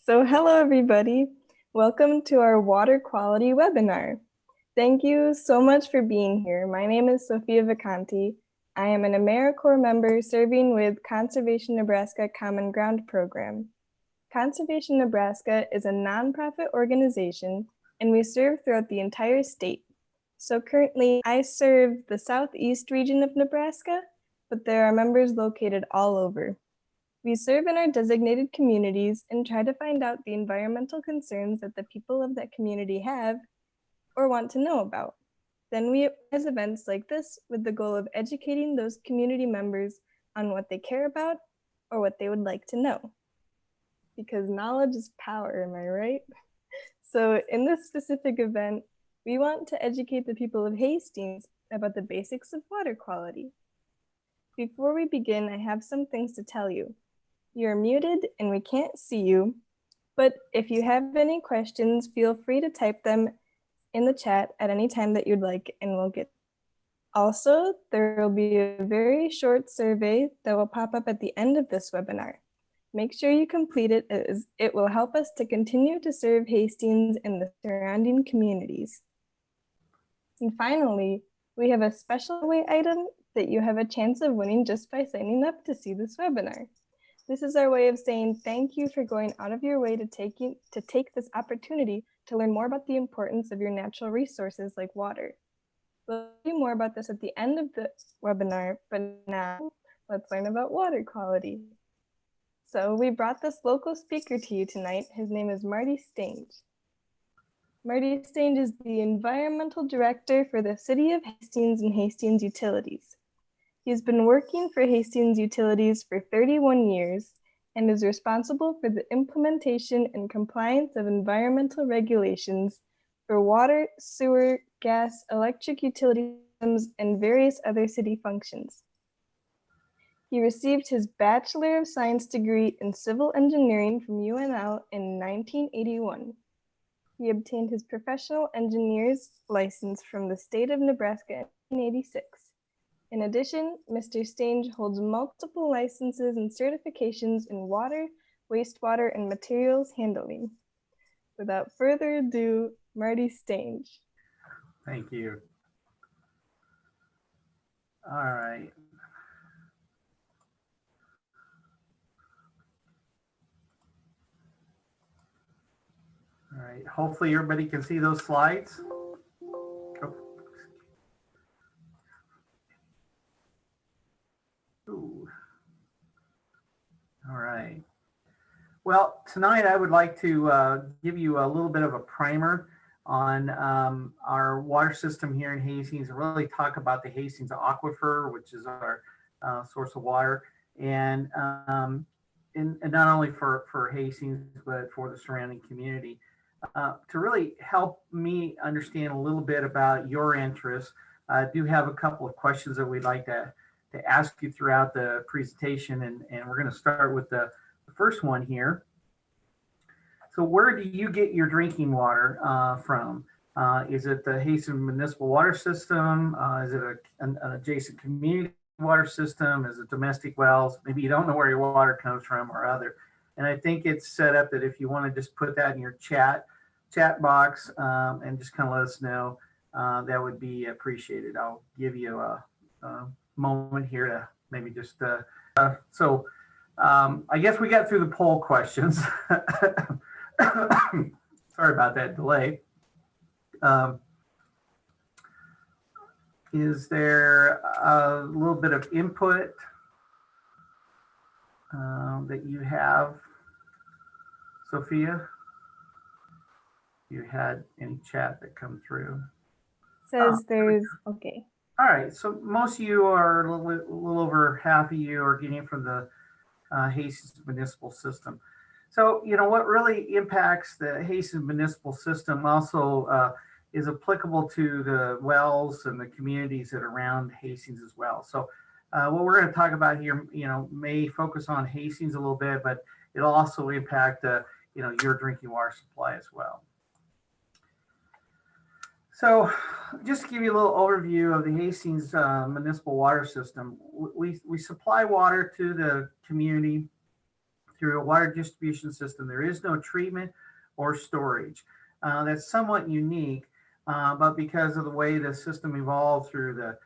So hello everybody, welcome to our water quality webinar. Thank you so much for being here. My name is Sophia Vicanti. I am an AmeriCorps member serving with Conservation Nebraska Common Ground Program. Conservation Nebraska is a nonprofit organization and we serve throughout the entire state. So currently I serve the southeast region of Nebraska, but there are members located all over. We serve in our designated communities and try to find out the environmental concerns that the people of that community have or want to know about. Then we organize events like this with the goal of educating those community members on what they care about or what they would like to know. Because knowledge is power, am I right? So in this specific event, we want to educate the people of Hastings about the basics of water quality. Before we begin, I have some things to tell you. You're muted and we can't see you, but if you have any questions, feel free to type them in the chat at any time that you'd like and we'll get. Also, there will be a very short survey that will pop up at the end of this webinar. Make sure you complete it as it will help us to continue to serve Hastings and the surrounding communities. And finally, we have a special giveaway item that you have a chance of winning just by signing up to see this webinar. This is our way of saying thank you for going out of your way to take this opportunity to learn more about the importance of your natural resources like water. We'll do more about this at the end of the webinar, but now let's learn about water quality. So we brought this local speaker to you tonight. His name is Marty Stange. Marty Stange is the Environmental Director for the City of Hastings and Hastings Utilities. He's been working for Hastings Utilities for 31 years and is responsible for the implementation and compliance of environmental regulations for water, sewer, gas, electric utility systems, and various other city functions. He received his Bachelor of Science degree in Civil Engineering from UNL in 1981. He obtained his professional engineer's license from the state of Nebraska in 1986. In addition, Mr. Stange holds multiple licenses and certifications in water, wastewater, and materials handling. Without further ado, Marty Stange. Thank you. All right. All right, hopefully everybody can see those slides. Oh. Ooh. All right. Well, tonight I would like to give you a little bit of a primer on our water system here in Hastings, and really talk about the Hastings Aquifer, which is our source of water, and not only for Hastings, but for the surrounding community. To really help me understand a little bit about your interests, I do have a couple of questions that we'd like to ask you throughout the presentation, and we're going to start with the first one here. So where do you get your drinking water from? Is it the Hastings Municipal Water System? Is it an adjacent community water system? Is it domestic wells? Maybe you don't know where your water comes from or other. And I think it's set up that if you want to just put that in your chat box and just kind of let us know, that would be appreciated. I'll give you a moment here to maybe just, I guess we got through the poll questions. Sorry about that delay. Is there a little bit of input that you have, Sophia? You had any chat that come through? Says there's, okay. All right, so most of you are a little over half of you are getting from the Hastings Municipal System. So, you know, what really impacts the Hastings Municipal System also is applicable to the wells and the communities that are around Hastings as well. So what we're going to talk about here, you know, may focus on Hastings a little bit, but it'll also impact, you know, your drinking water supply as well. So just to give you a little overview of the Hastings Municipal Water System, we supply water to the community through a water distribution system. There is no treatment or storage. That's somewhat unique, but because of the way the system evolved through the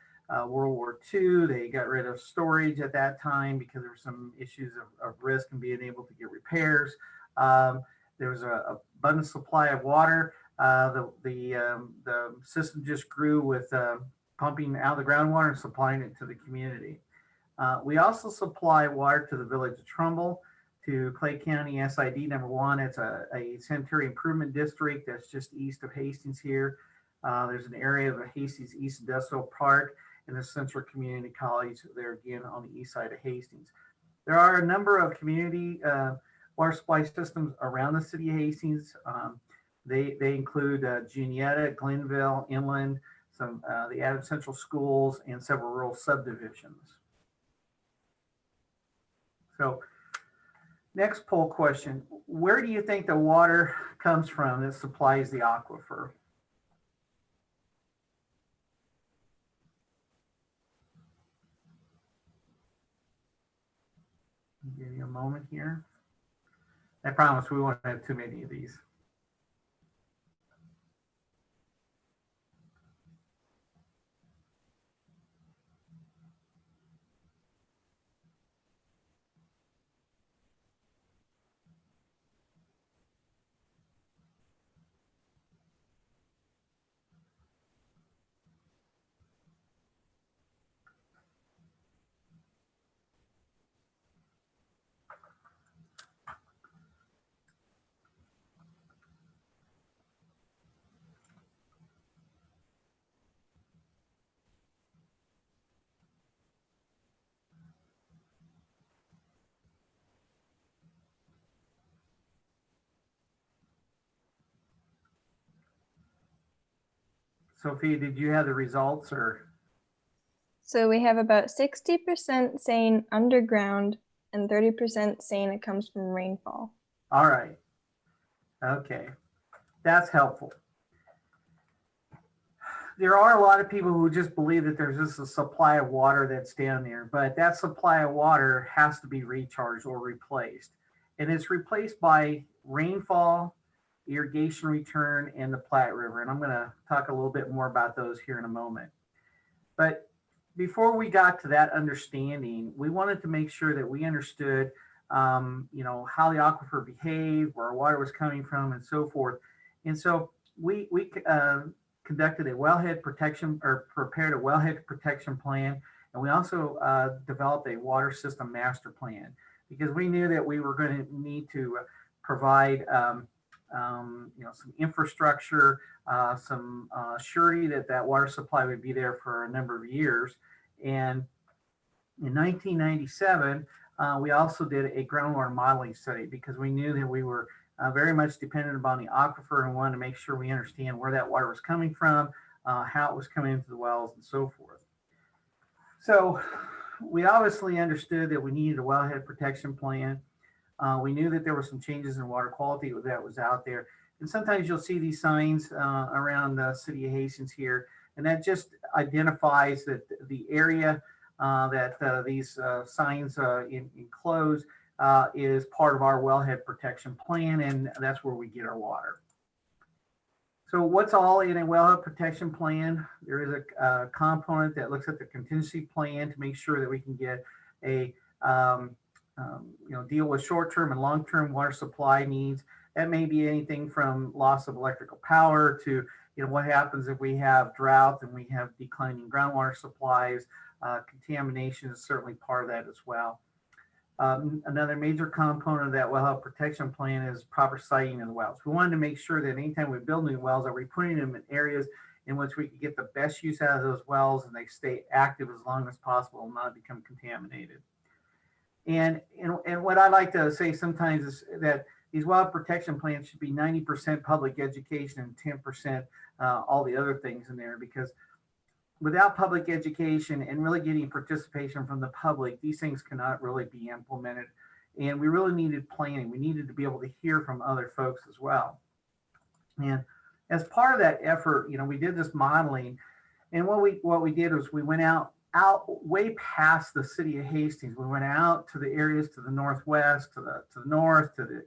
World War II, they got rid of storage at that time because there were some issues of risk and being able to get repairs. There was an abundant supply of water. The system just grew with pumping out the groundwater and supplying it to the community. We also supply water to the village of Trumbull, to Clay County SID #1. It's a sanitary improvement district that's just east of Hastings here. There's an area of the Hastings East Industrial Park and the Central Community College there again on the east side of Hastings. There are a number of community water supply systems around the city of Hastings. They include Juniata, Glenville, Inland, the Adams Central Schools, and several rural subdivisions. So next poll question, where do you think the water comes from that supplies the aquifer? I'll give you a moment here. I promise we won't have too many of these. Sophia, did you have the results or? So we have about 60% saying underground and 30% saying it comes from rainfall. All right. Okay. That's helpful. There are a lot of people who just believe that there's just a supply of water that's down there, but that supply of water has to be recharged or replaced. And it's replaced by rainfall, irrigation return, and the Platte River. And I'm going to talk a little bit more about those here in a moment. But before we got to that understanding, we wanted to make sure that we understood, how the aquifer behaved, where our water was coming from, and so forth. And so we conducted a wellhead protection, or prepared a wellhead protection plan, and we also developed a water system master plan, because we knew that we were going to need to provide some infrastructure, some surety that water supply would be there for a number of years. And in 1997, we also did a groundwater modeling study, because we knew that we were very much dependent upon the aquifer and wanted to make sure we understand where that water was coming from, how it was coming into the wells, and so forth. So we obviously understood that we needed a wellhead protection plan. We knew that there were some changes in water quality that was out there. And sometimes you'll see these signs around the city of Hastings here, and that just identifies that the area that these signs enclose is part of our wellhead protection plan, and that's where we get our water. So what's all in a wellhead protection plan? There is a component that looks at the contingency plan to make sure that we can get a deal with short-term and long-term water supply needs. That may be anything from loss of electrical power to what happens if we have drought and we have declining groundwater supplies. Contamination is certainly part of that as well. Another major component of that wellhead protection plan is proper siting of the wells. We wanted to make sure that anytime we build new wells, are we putting them in areas in which we can get the best use out of those wells and they stay active as long as possible and not become contaminated. And what I like to say sometimes is that these wellhead protection plans should be 90% public education and 10% all the other things in there, because without public education and really getting participation from the public, these things cannot really be implemented. And we really needed planning. We needed to be able to hear from other folks as well. And as part of that effort, we did this modeling. And what we did was we went out out way past the city of Hastings. We went out to the areas to the northwest, to the north, to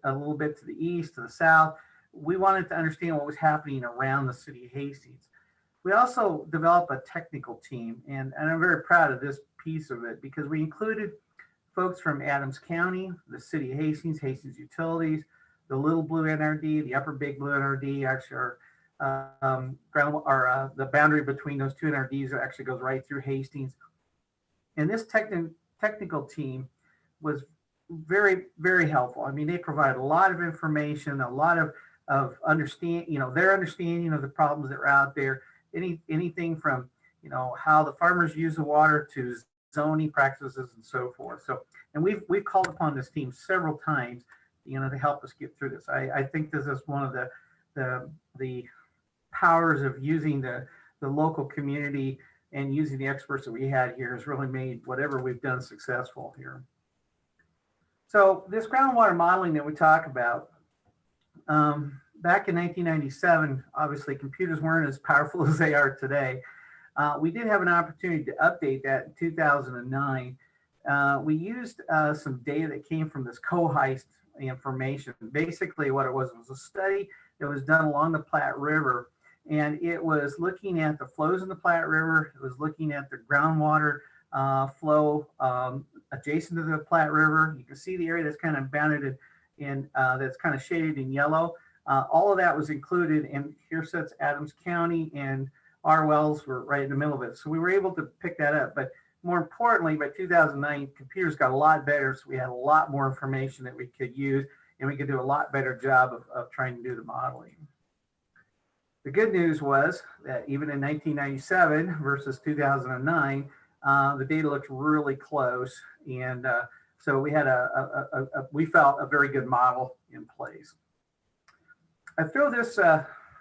a little bit to the east, to the south. We wanted to understand what was happening around the city of Hastings. We also developed a technical team, and I'm very proud of this piece of it because we included folks from Adams County, the city of Hastings, Hastings Utilities, the Little Blue NRD, the Upper Big Blue NRD, actually the boundary between those two NRDs actually goes right through Hastings. And this technical team was very, very helpful. I mean, they provide a lot of information, a lot of their understanding of the problems that are out there. Anything from, how the farmers use the water to zoning practices and so forth. So, and we've called upon this team several times, to help us get through this. I think this is one of the powers of using the local community and using the experts that we had here has really made whatever we've done successful here. So this groundwater modeling that we talk about, back in 1997, obviously computers weren't as powerful as they are today. We did have an opportunity to update that in 2009. We used some data that came from this co-heist information. Basically what it was a study that was done along the Platte River, and it was looking at the flows in the Platte River. It was looking at the groundwater flow adjacent to the Platte River. You can see the area that's kind of bounded in that's kind of shaded in yellow. All of that was included, and here sits Adams County, and our wells were right in the middle of it. So we were able to pick that up. But more importantly, by 2009, computers got a lot better, so we had a lot more information that we could use, and we could do a lot better job of trying to do the modeling. The good news was that even in 1997 versus 2009, the data looked really close, and so we had we felt a very good model in place. I throw this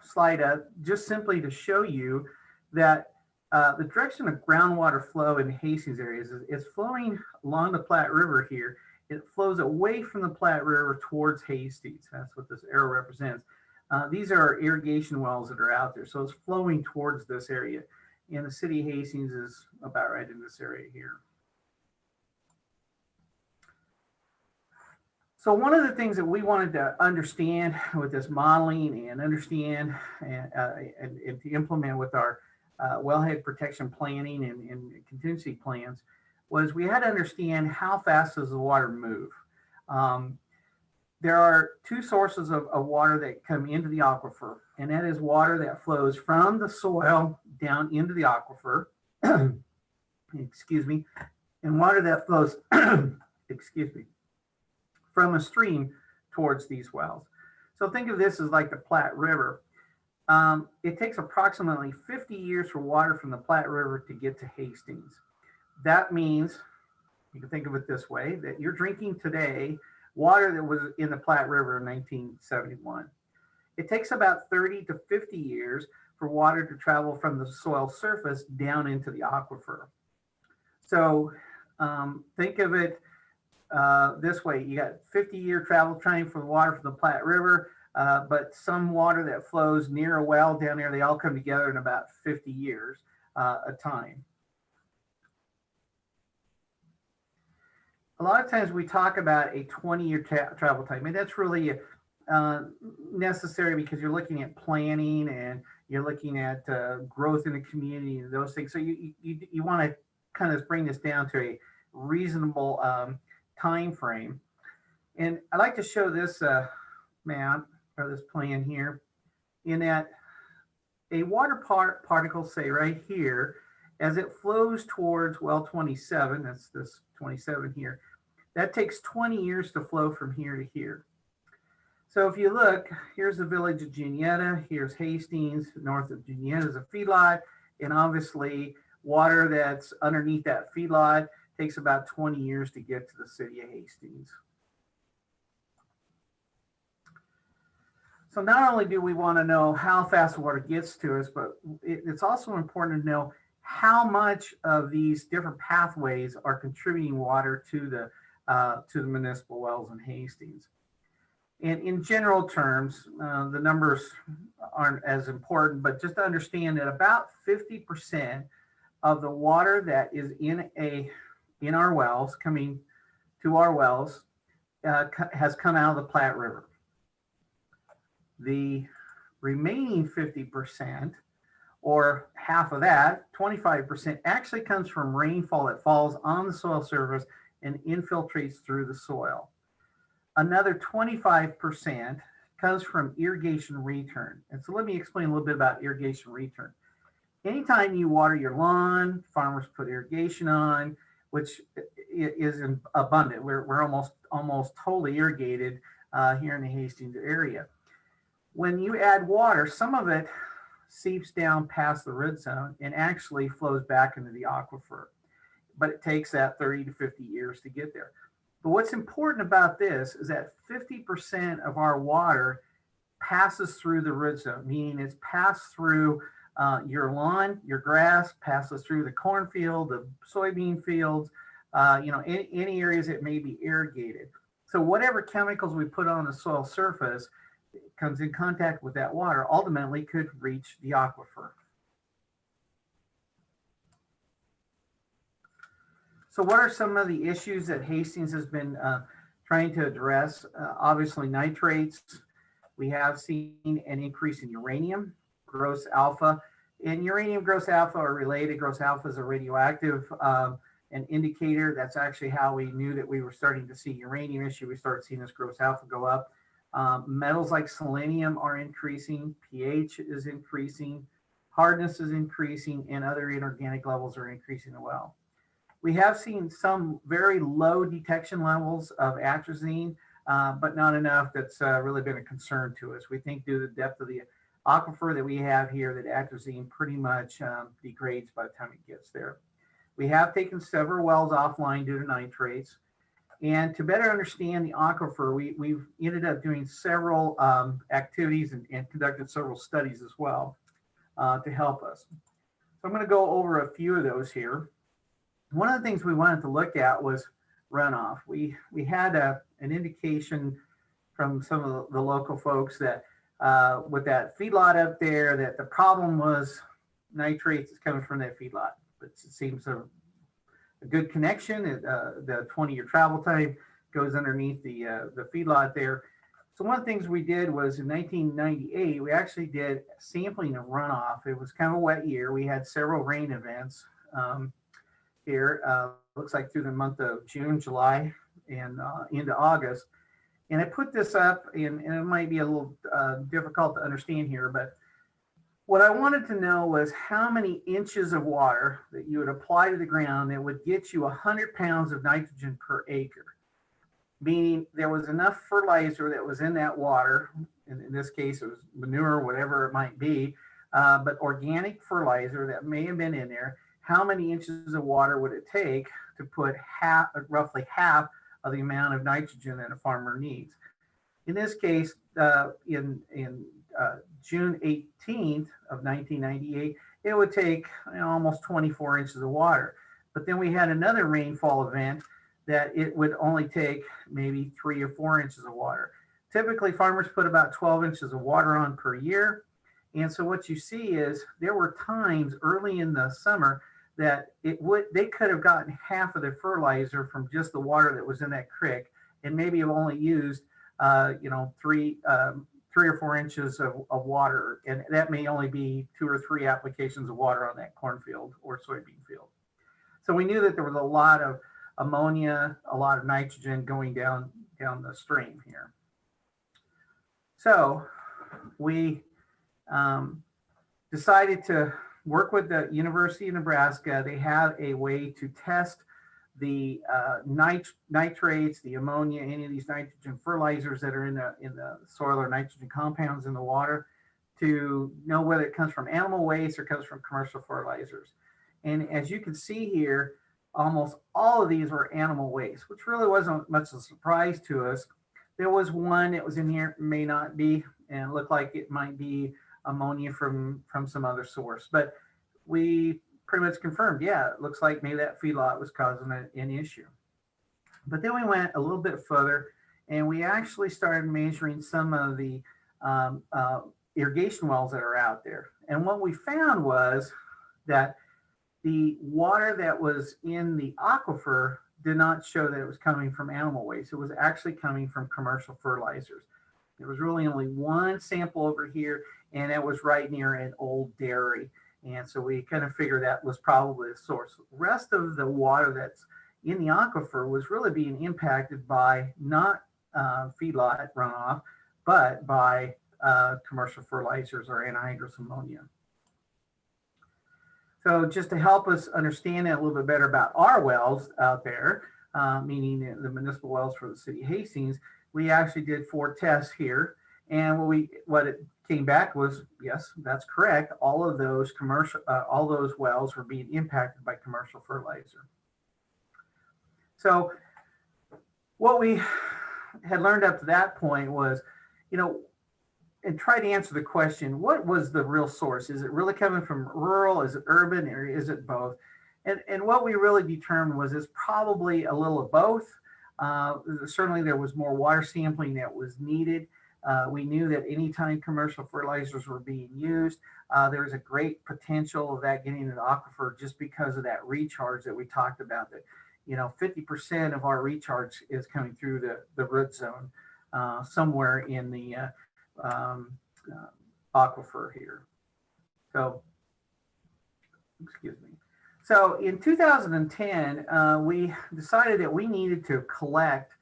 slide up just simply to show you that the direction of groundwater flow in Hastings areas is flowing along the Platte River here. It flows away from the Platte River towards Hastings. That's what this arrow represents. These are irrigation wells that are out there. So it's flowing towards this area. And the city of Hastings is about right in this area here. So one of the things that we wanted to understand with this modeling and understand and to implement with our wellhead protection planning and contingency plans was we had to understand how fast does the water move. There are two sources of water that come into the aquifer, and that is water that flows from the soil down into the aquifer, excuse me, and water that flows, excuse me, from a stream towards these wells. So think of this as like the Platte River. It takes approximately 50 years for water from the Platte River to get to Hastings. That means, you can think of it this way, that you're drinking today water that was in the Platte River in 1971. It takes about 30 to 50 years for water to travel from the soil surface down into the aquifer. So think of it this way. You got 50-year travel time for the water from the Platte River, but some water that flows near a well down there, they all come together in about 50 years a time. A lot of times we talk about a 20-year travel time, and that's really necessary because you're looking at planning and you're looking at growth in the community and those things. So you want to kind of bring this down to a reasonable time frame. And I like to show this map or this plan here, in that a water particle, say right here, as it flows towards well 27, that's this 27 here, that takes 20 years to flow from here to here. So if you look, here's the village of Juniata, here's Hastings, north of Juniata is a feedlot, and obviously water that's underneath that feedlot takes about 20 years to get to the city of Hastings. So not only do we want to know how fast the water gets to us, but it's also important to know how much of these different pathways are contributing water to the municipal wells in Hastings. And in general terms, the numbers aren't as important, but just to understand that about 50% of the water that is in our wells, coming to our wells, has come out of the Platte River. The remaining 50%, or half of that, 25%, actually comes from rainfall that falls on the soil surface and infiltrates through the soil. Another 25% comes from irrigation return. And so let me explain a little bit about irrigation return. Anytime you water your lawn, farmers put irrigation on, which is abundant. We're almost totally irrigated here in the Hastings area. When you add water, some of it seeps down past the root zone and actually flows back into the aquifer. But it takes that 30 to 50 years to get there. But what's important about this is that 50% of our water passes through the root zone, meaning it's passed through your lawn, your grass, passes through the cornfield, the soybean fields, any areas that may be irrigated. So whatever chemicals we put on the soil surface comes in contact with that water, ultimately could reach the aquifer. So what are some of the issues that Hastings has been trying to address? Obviously nitrates. We have seen an increase in uranium, gross alpha, and uranium gross alpha are related. Gross alpha is a radioactive an indicator. That's actually how we knew that we were starting to see uranium issue. We started seeing this gross alpha go up. Metals like selenium are increasing, pH is increasing, hardness is increasing, and other inorganic levels are increasing as well. We have seen some very low detection levels of atrazine, but not enough that's really been a concern to us. We think due to the depth of the aquifer that we have here, that atrazine pretty much degrades by the time it gets there. We have taken several wells offline due to nitrates. And to better understand the aquifer, we've ended up doing several activities and conducted several studies as well to help us. So I'm going to go over a few of those here. One of the things we wanted to look at was runoff. We had an indication from some of the local folks that with that feedlot up there, that the problem was nitrates is coming from that feedlot. It seems a good connection. The 20-year travel time goes underneath the feedlot there. So one of the things we did was in 1998, we actually did sampling of runoff. It was kind of a wet year. We had several rain events here. Looks like through the month of June, July, and into August. And I put this up, and it might be a little difficult to understand here, but what I wanted to know was how many inches of water that you would apply to the ground that would get you 100 pounds of nitrogen per acre, meaning there was enough fertilizer that was in that water. In this case, it was manure, whatever it might be, but organic fertilizer that may have been in there. How many inches of water would it take to put roughly half of the amount of nitrogen that a farmer needs? In this case, in June 18th of 1998, it would take almost 24 inches of water. But then we had another rainfall event that it would only take maybe 3 or 4 inches of water. Typically, farmers put about 12 inches of water on per year. And so what you see is there were times early in the summer that they could have gotten half of their fertilizer from just the water that was in that creek, and maybe have only used 3 or 4 inches of water, and that may only be 2 or 3 applications of water on that cornfield or soybean field. So we knew that there was a lot of ammonia, a lot of nitrogen going down the stream here. So we decided to work with the University of Nebraska. They have a way to test the nitrates, the ammonia, any of these nitrogen fertilizers that are in the soil, or nitrogen compounds in the water, to know whether it comes from animal waste or comes from commercial fertilizers. And as you can see here, almost all of these were animal waste, which really wasn't much of a surprise to us. There was one that was in here, may not be, and looked like it might be ammonia from some other source. But we pretty much confirmed, yeah, it looks like maybe that feedlot was causing an issue. But then we went a little bit further, and we actually started measuring some of the irrigation wells that are out there. And what we found was that the water that was in the aquifer did not show that it was coming from animal waste. It was actually coming from commercial fertilizers. There was really only one sample over here, and that was right near an old dairy. And so we kind of figured that was probably the source. The rest of the water that's in the aquifer was really being impacted by not feedlot runoff, but by commercial fertilizers or anhydrous ammonia. So just to help us understand that a little bit better about our wells out there, meaning the municipal wells for the city of Hastings, we actually did 4 tests here. And what it came back was, yes, that's correct. All of those all those wells were being impacted by commercial fertilizer. So what we had learned up to that point was, and try to answer the question, what was the real source? Is it really coming from rural? Is it urban? Or is it both? And what we really determined was it's probably a little of both. Certainly there was more water sampling that was needed. We knew that anytime commercial fertilizers were being used, there was a great potential of that getting into the aquifer just because of that recharge that we talked about. That 50% of our recharge is coming through the root zone somewhere in the aquifer here. So, excuse me. So in 2010, we decided that we needed to collect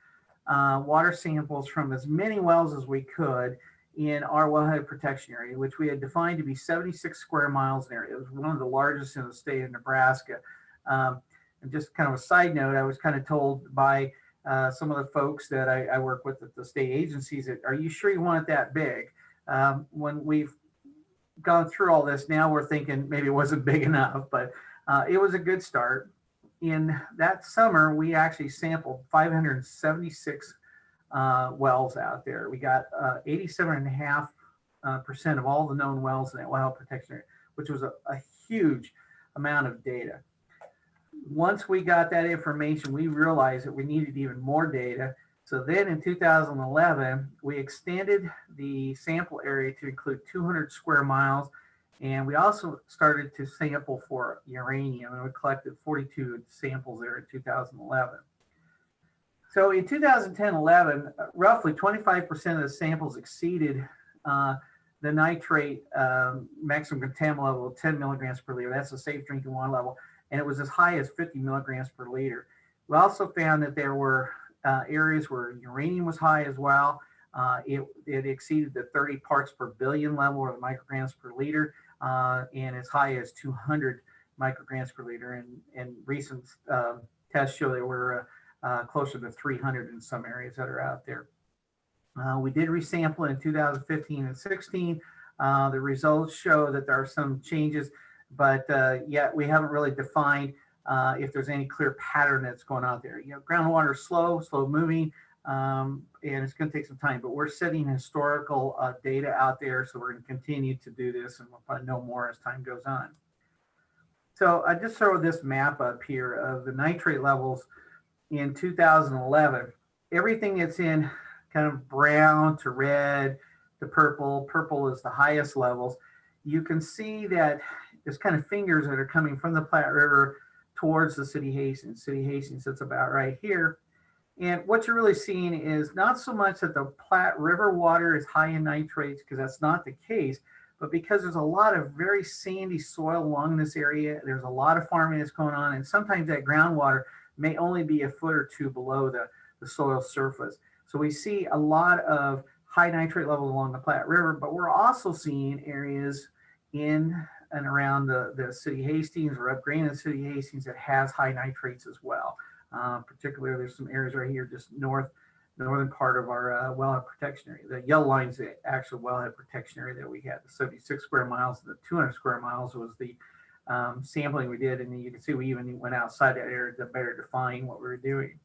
water samples from as many wells as we could in our wellhead protection area, which we had defined to be 76 square miles in area. It was one of the largest in the state of Nebraska. And just kind of a side note, I was kind of told by some of the folks that I work with at the state agencies that, are you sure you want it that big? When we've gone through all this, now we're thinking maybe it wasn't big enough, but it was a good start. In that summer, we actually sampled 576 wells out there. We got 87.5% of all the known wells in that wellhead protection area, which was a huge amount of data. Once we got that information, we realized that we needed even more data. So then in 2011, we extended the sample area to include 200 square miles. And we also started to sample for uranium, and we collected 42 samples there in 2011. So in 2010-11, roughly 25% of the samples exceeded the nitrate maximum contaminant level of 10 milligrams per liter. That's a safe drinking water level. And it was as high as 50 milligrams per liter. We also found that there were areas where uranium was high as well. It exceeded the 30 parts per billion level, or the micrograms per liter, and as high as 200 micrograms per liter. And recent tests show that we're closer to 300 in some areas that are out there. We did resample in 2015 and 16. The results show that there are some changes, but yet we haven't really defined if there's any clear pattern that's going on there. Groundwater is slow moving, and it's going to take some time, but we're setting historical data out there. So we're going to continue to do this, and we'll probably know more as time goes on. So I just throw this map up here of the nitrate levels in 2011. Everything that's in kind of brown to red to purple. Purple is the highest levels. You can see that there's kind of fingers that are coming from the Platte River towards the city of Hastings. City of Hastings sits about right here. And what you're really seeing is not so much that the Platte River water is high in nitrates, because that's not the case, but because there's a lot of very sandy soil along this area. There's a lot of farming that's going on, and sometimes that groundwater may only be a foot or two below the soil surface. So we see a lot of high nitrate levels along the Platte River, but we're also seeing areas in and around the city of Hastings, or upgrading the city of Hastings, that has high nitrates as well. Particularly, there's some areas right here just northern part of our wellhead protection area. The yellow line is the actual wellhead protection area that we had. The 76 square miles, the 200 square miles was the sampling we did, and you can see we even went outside that area to better define what we were doing.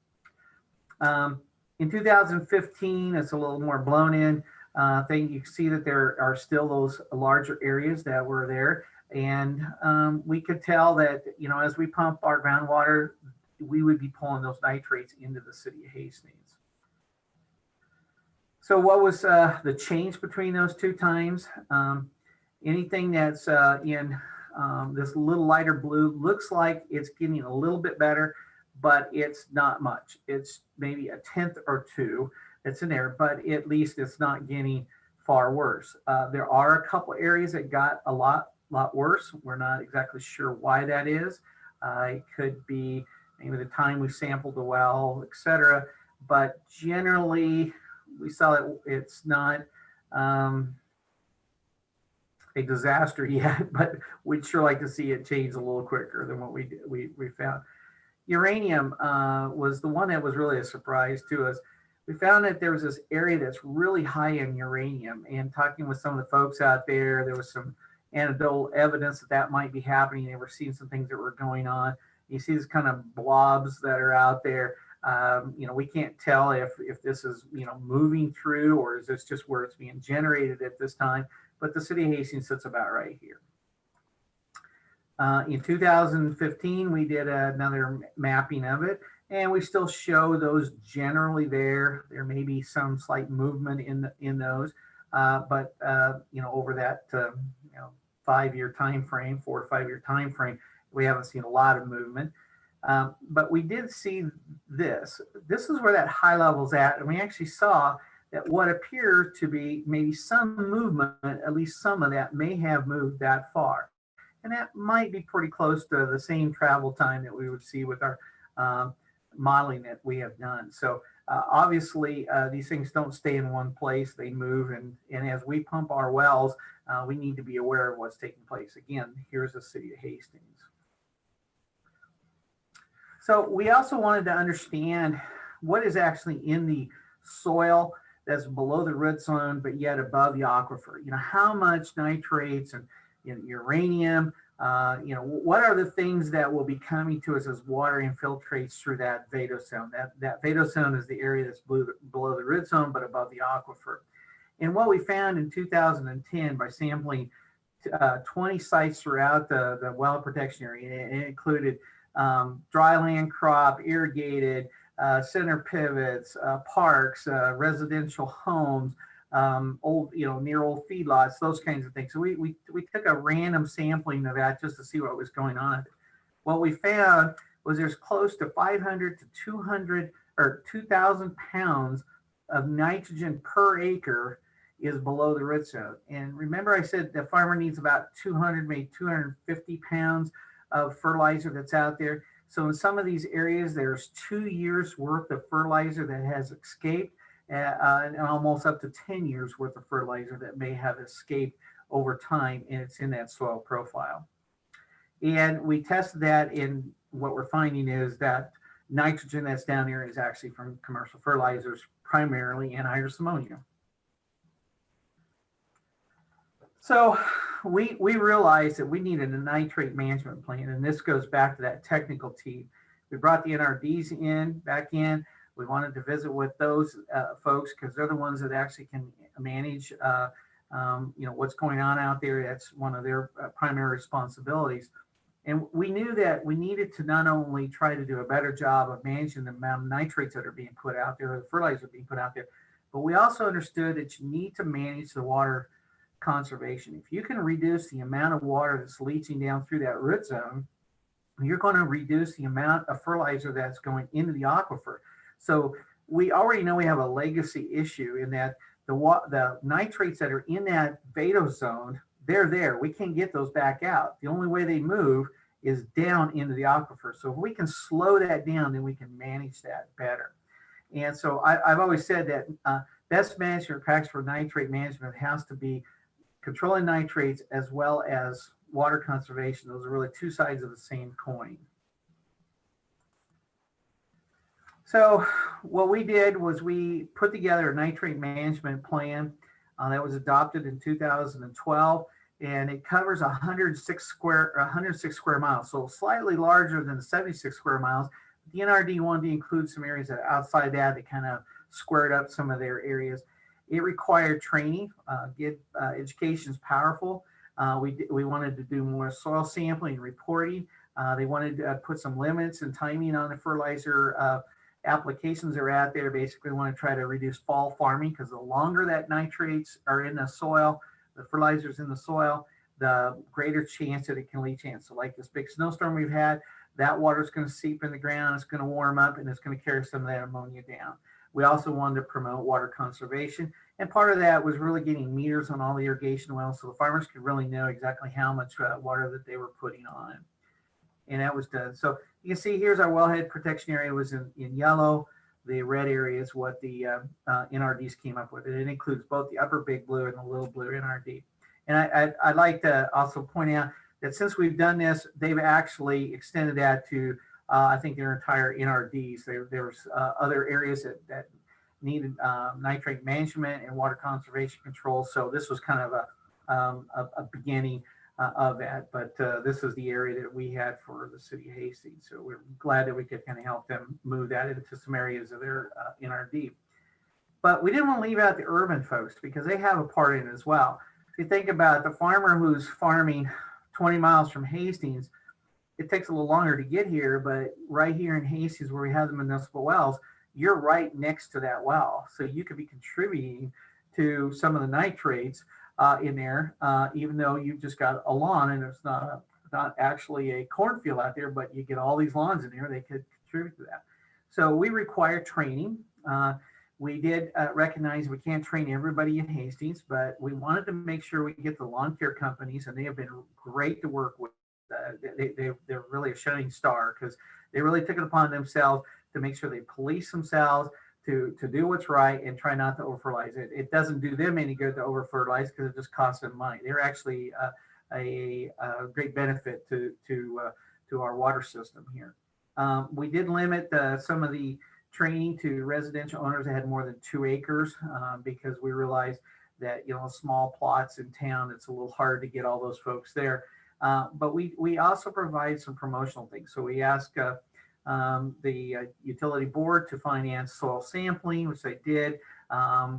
In 2015, it's a little more blown in. You can see that there are still those larger areas that were there, and we could tell that as we pump our groundwater, we would be pulling those nitrates into the city of Hastings. So what was the change between those two times? Anything that's in this little lighter blue looks like it's getting a little bit better, but it's not much. It's maybe a tenth or two that's in there, but at least it's not getting far worse. There are a couple areas that got a lot worse. We're not exactly sure why that is. It could be maybe the time we sampled the well, etc. But generally, we saw that it's not a disaster yet, but we'd sure like to see it change a little quicker than what we found. Uranium was the one that was really a surprise to us. We found that there was this area that's really high in uranium, and talking with some of the folks out there, there was some anecdotal evidence that that might be happening. They were seeing some things that were going on. You see these kind of blobs that are out there. We can't tell if this is, moving through, or is this just where it's being generated at this time. But the city of Hastings sits about right here. In 2015, we did another mapping of it, and we still show those generally there. There may be some slight movement in those, but over that 5-year time frame, 4 to 5 year time frame, we haven't seen a lot of movement. But we did see this. This is where that high level's at, and we actually saw that what appears to be maybe some movement, at least some of that may have moved that far. And that might be pretty close to the same travel time that we would see with our modeling that we have done. So obviously these things don't stay in one place, they move. And as we pump our wells, we need to be aware of what's taking place. Again, here's the city of Hastings. So we also wanted to understand what is actually in the soil that's below the root zone, but yet above the aquifer. How much nitrates and uranium, what are the things that will be coming to us as water infiltrates through that vadozone? That vadozone is the area that's below the root zone, but above the aquifer. And what we found in 2010 by sampling 20 sites throughout the well protection area, it included dry land crop, irrigated, center pivots, parks, residential homes, old, near old feedlots, those kinds of things. So we took a random sampling of that just to see what was going on. What we found was there's close to 500 to 200 or 2,000 pounds of nitrogen per acre is below the root zone. And remember I said the farmer needs about 200, maybe 250 pounds of fertilizer that's out there. So in some of these areas, there's 2 years worth of fertilizer that has escaped, and almost up to 10 years worth of fertilizer that may have escaped over time, and it's in that soil profile. And we tested that, in what we're finding is that nitrogen that's down there is actually from commercial fertilizers, primarily anhydrous ammonia. So we realized that we needed a nitrate management plan, and this goes back to that technical team. We brought the NRDs back in. We wanted to visit with those folks because they're the ones that actually can manage, what's going on out there. That's one of their primary responsibilities. And we knew that we needed to not only try to do a better job of managing the amount of nitrates that are being put out there, or the fertilizer being put out there, but we also understood that you need to manage the water conservation. If you can reduce the amount of water that's leaching down through that root zone, you're going to reduce the amount of fertilizer that's going into the aquifer. So we already know we have a legacy issue in that the nitrates that are in that vadozone, they're there. We can't get those back out. The only way they move is down into the aquifer. So if we can slow that down, then we can manage that better. And so I've always said that best management practice for nitrate management has to be controlling nitrates as well as water conservation. Those are really two sides of the same coin. So what we did was we put together a nitrate management plan that was adopted in 2012, and it covers 106 square miles, so slightly larger than the 76 square miles. The NRD wanted to include some areas that outside that kind of squared up some of their areas. It required training. Education is powerful. We wanted to do more soil sampling and reporting. They wanted to put some limits and timing on the fertilizer applications that are out there. Basically want to try to reduce fall farming, because the longer that nitrates are in the soil, the fertilizers in the soil, the greater chance that it can leach in. So like this big snowstorm we've had, that water is going to seep in the ground, it's going to warm up, and it's going to carry some of that ammonia down. We also wanted to promote water conservation. And part of that was really getting meters on all the irrigation wells so the farmers could really know exactly how much water that they were putting on it. And that was done. So you can see here's our wellhead protection area was in yellow. The red area is what the NRDs came up with. And it includes both the upper big blue and the little blue NRD. And I'd like to also point out that since we've done this, they've actually extended that to, I think, their entire NRDs. There's other areas that needed nitrate management and water conservation control. So this was kind of a beginning of that, but this is the area that we had for the city of Hastings. So we're glad that we could kind of help them move that into some areas of their NRD. But we didn't want to leave out the urban folks because they have a part in it as well. If you think about the farmer who's farming 20 miles from Hastings, it takes a little longer to get here, but right here in Hastings where we have the municipal wells, you're right next to that well. So you could be contributing to some of the nitrates in there, even though you've just got a lawn and it's not actually a cornfield out there, but you get all these lawns in there, they could contribute to that. So we require training. We did recognize we can't train everybody in Hastings, but we wanted to make sure we get the lawn care companies, and they have been great to work with. They're really a shining star because they really took it upon themselves to make sure they police themselves, to do what's right and try not to over-fertilize it. It doesn't do them any good to over-fertilize because it just costs them money. They're actually a great benefit to our water system here. We did limit some of the training to residential owners that had more than 2 acres because we realized that, small plots in town, it's a little hard to get all those folks there. But we also provide some promotional things. So we ask the utility board to finance soil sampling, which they did.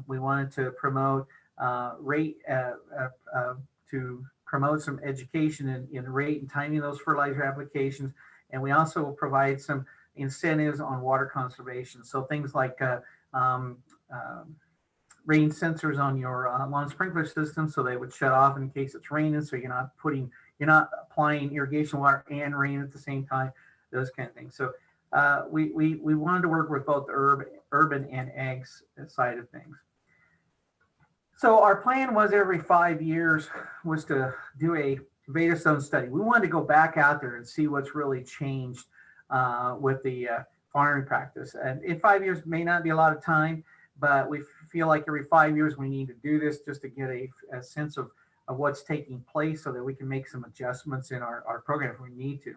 We wanted to promote to promote some education in rate and timing of those fertilizer applications. And we also provide some incentives on water conservation. So things like rain sensors on your lawn sprinkler system, so they would shut off in case it's raining, so you're not applying irrigation water and rain at the same time, those kind of things. So we wanted to work with both the urban and ag side of things. So our plan was every 5 years was to do a Veda zone study. We wanted to go back out there and see what's really changed with the farming practice. And in 5 years may not be a lot of time, but we feel like every 5 years we need to do this just to get a sense of what's taking place so that we can make some adjustments in our program if we need to.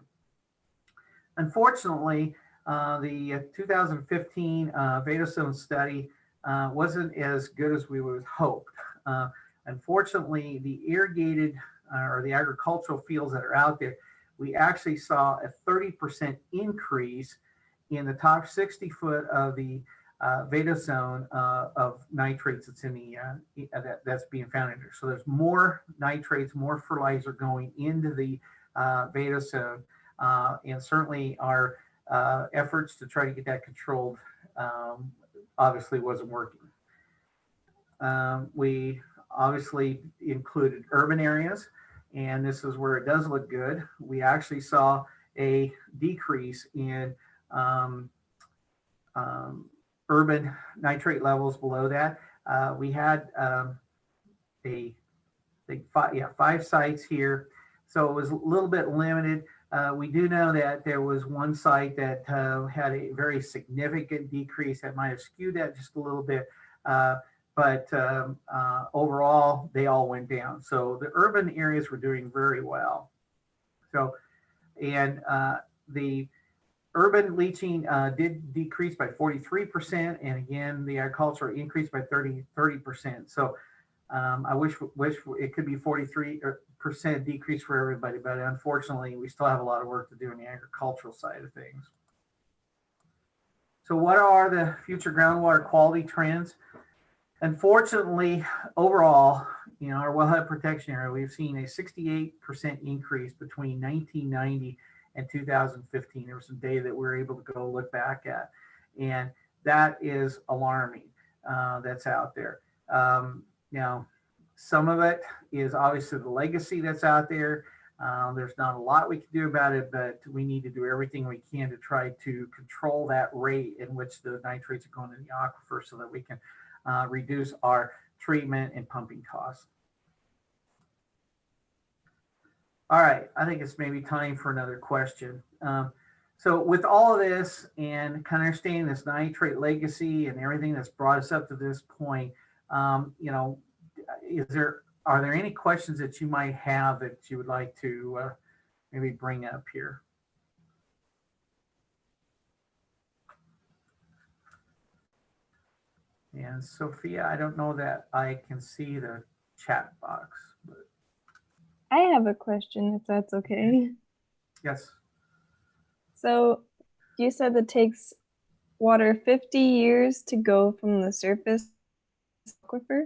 Unfortunately, the 2015 Veda zone study wasn't as good as we would have hoped. Unfortunately, the irrigated or the agricultural fields that are out there, we actually saw a 30% increase in the top 60 foot of the Veda zone of nitrates that's in the that's being found in there. So there's more nitrates, more fertilizer going into the Veda zone, and certainly our efforts to try to get that controlled obviously wasn't working. We obviously included urban areas, and this is where it does look good. We actually saw a decrease in urban nitrate levels below that. We had five sites here, so it was a little bit limited. We do know that there was one site that had a very significant decrease that might have skewed that just a little bit, but overall they all went down. So the urban areas were doing very well. So, and the urban leaching did decrease by 43%, and again, the agricultural increased by 30%. So I wish it could be 43% decrease for everybody, but unfortunately, we still have a lot of work to do in the agricultural side of things. So what are the future groundwater quality trends? Unfortunately, overall, our wellhead protection area, we've seen a 68% increase between 1990 and 2015. There was some data that we were able to go look back at, and that is alarming. That's out there. Now, Some of it is obviously the legacy that's out there. There's not a lot we can do about it, but we need to do everything we can to try to control that rate in which the nitrates are going in the aquifer so that we can reduce our treatment and pumping costs. All right, I think it's maybe time for another question. So with all of this and kind of understanding this nitrate legacy and everything that's brought us up to this point, you know, are there any questions that you might have that you would like to maybe bring up here? And Sophia, I don't know that I can see the chat box, but I have a question, if that's okay. yes. So you said it takes water 50 years to go from the surface aquifer?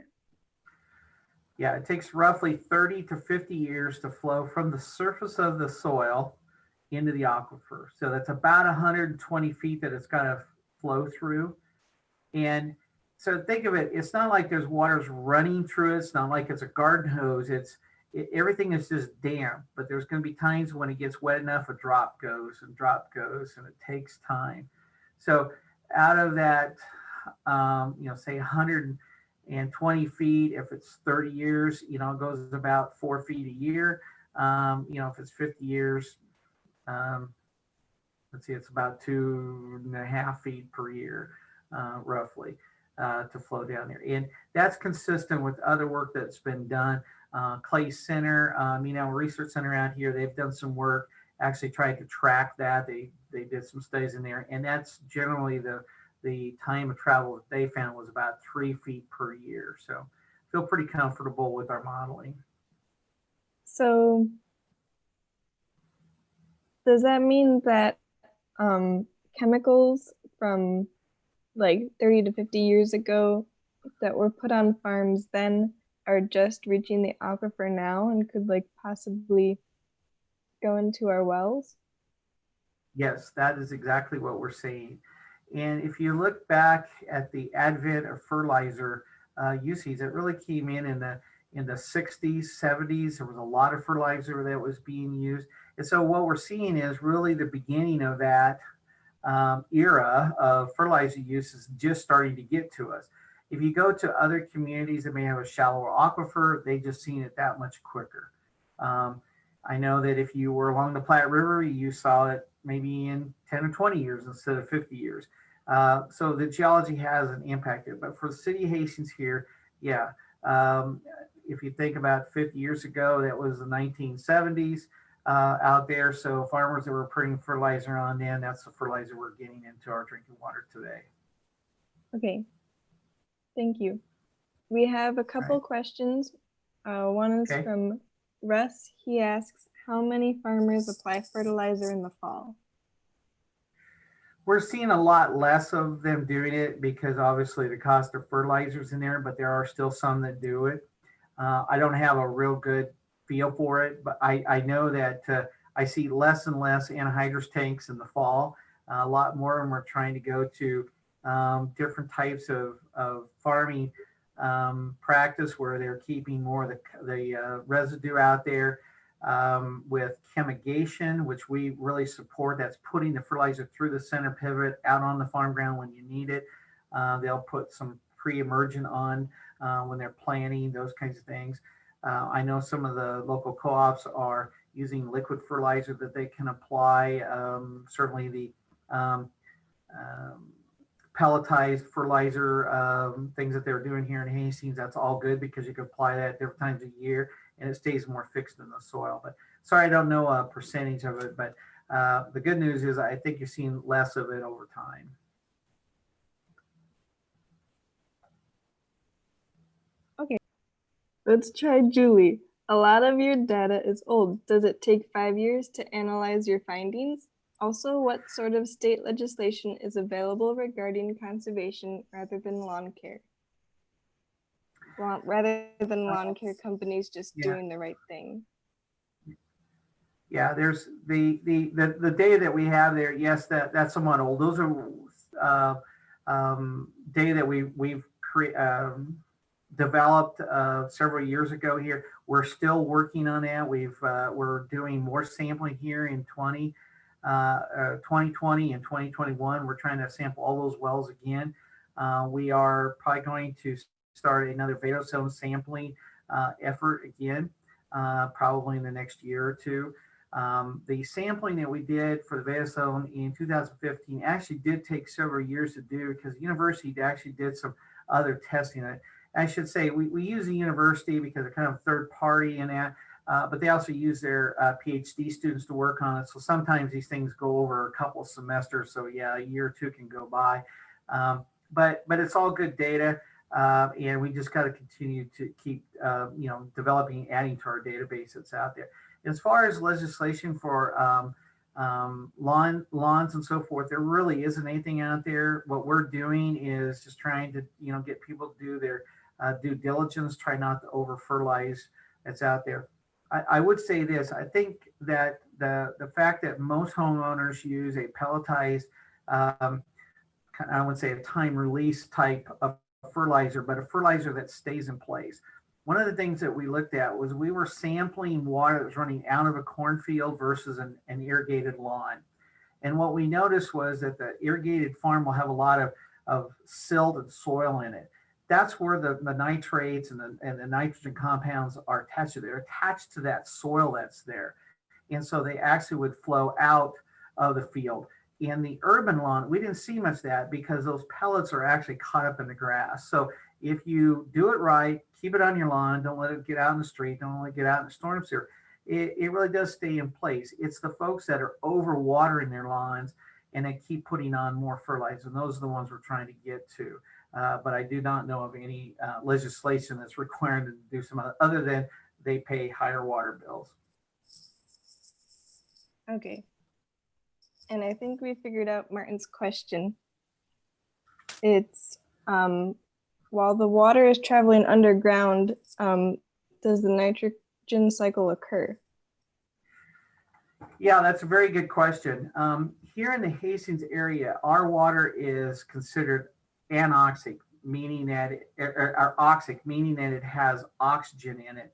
Yeah, it takes roughly 30 to 50 years to flow from the surface of the soil into the aquifer. So that's about 120 feet that it's got to flow through. And so think of it, it's not like there's waters running through it. It's not like it's a garden hose. Everything is just damp, but there's going to be times when it gets wet enough, a drop goes, and it takes time. So out of that, you know, say 120 feet, if it's 30 years, you know, it goes about 4 feet a year. You know, if it's 50 years, let's see, it's about 2.5 feet per year, roughly, to flow down there. And that's consistent with other work that's been done. Clay Center, you know, research center out here, they've done some work, actually tried to track that. They did some studies in there, and that's generally the time of travel that they found was about 3 feet per year. So feel pretty comfortable with our modeling. So does that mean that chemicals from like 30 to 50 years ago that were put on farms then are just reaching the aquifer now and could like possibly go into our wells? Yes, that is exactly what we're seeing. And if you look back at the advent of fertilizer usage, it really came in the 60s, 70s. There was a lot of fertilizer that was being used. And so what we're seeing is really the beginning of that era of fertilizer use is just starting to get to us. If you go to other communities that may have a shallower aquifer, they just seen it that much quicker. I know that if you were along the Platte River, you saw it maybe in 10 or 20 years instead of 50 years. So the geology has an impact there. But for the city of Hastings here, yeah, if you think about 50 years ago, that was the 1970s out there. So farmers that were putting fertilizer on then, that's the fertilizer we're getting into our drinking water today. Okay, thank you. We have a couple questions. One is from Russ. He asks, how many farmers apply fertilizer in the fall? We're seeing a lot less of them doing it because obviously the cost of fertilizers in there, but there are still some that do it. I don't have a real good feel for it, but I know that I see less and less anhydrous tanks in the fall. A lot more of them are trying to go to different types of farming practice where they're keeping more of the residue out there with chemigation, which we really support. That's putting the fertilizer through the center pivot out on the farm ground when you need it. They'll put some pre-emergent on when they're planting, those kinds of things. I know some of the local co-ops are using liquid fertilizer that they can apply. Certainly the pelletized fertilizer things that they're doing here in Hastings, that's all good because you can apply that different times a year and it stays more fixed in the soil. But sorry, I don't know a percentage of it, but the good news is I think you're seeing less of it over time. Okay, let's try Julie. A lot of your data is old. Does it take 5 years to analyze your findings? Also, what sort of state legislation is available regarding conservation rather than lawn care? Rather than lawn care companies just doing the right thing? Yeah, there's the data that we have there. Yes, that's somewhat old. Those are data that we've developed several years ago here. We're still working on that. We're doing more sampling here in 2020 and 2021. We're trying to sample all those wells again. We are probably going to start another vadose sampling effort again, probably in the next year or two. The sampling that we did for the vadose in 2015 actually did take several years to do because the university actually did some other testing. I should say we use the university because they're kind of third party in that, but they also use their PhD students to work on it. So sometimes these things go over a couple of semesters. So yeah, a year or two can go by, but it's all good data, and we just got to continue to keep developing, adding to our database that's out there. As far as legislation for lawns and so forth, there really isn't anything out there. What we're doing is just trying to get people to do their due diligence, try not to over fertilize that's out there. I would say this, I think that the fact that most homeowners use a pelletized, I would say a time release type of fertilizer, but a fertilizer that stays in place. One of the things that we looked at was we were sampling water that was running out of a cornfield versus an irrigated lawn. And what we noticed was that the irrigated farm will have a lot of silt and soil in it. That's where the nitrates and the nitrogen compounds are attached to. They're attached to that soil that's there. And so they actually would flow out of the field. In the urban lawn, we didn't see much of that because those pellets are actually caught up in the grass. So if you do it right, keep it on your lawn, don't let it get out in the street, don't let it get out in the storm sewer, it really does stay in place. It's the folks that are overwatering their lawns and they keep putting on more fertilizer, and those are the ones we're trying to get to. But I do not know of any legislation that's requiring them to do some other than they pay higher water bills. Okay. And I think we figured out Martin's question. It's while the water is traveling underground, does the nitrogen cycle occur? Yeah, that's a very good question. Here in the Hastings area, our water is considered anoxic, meaning that or oxic, meaning that it has oxygen in it.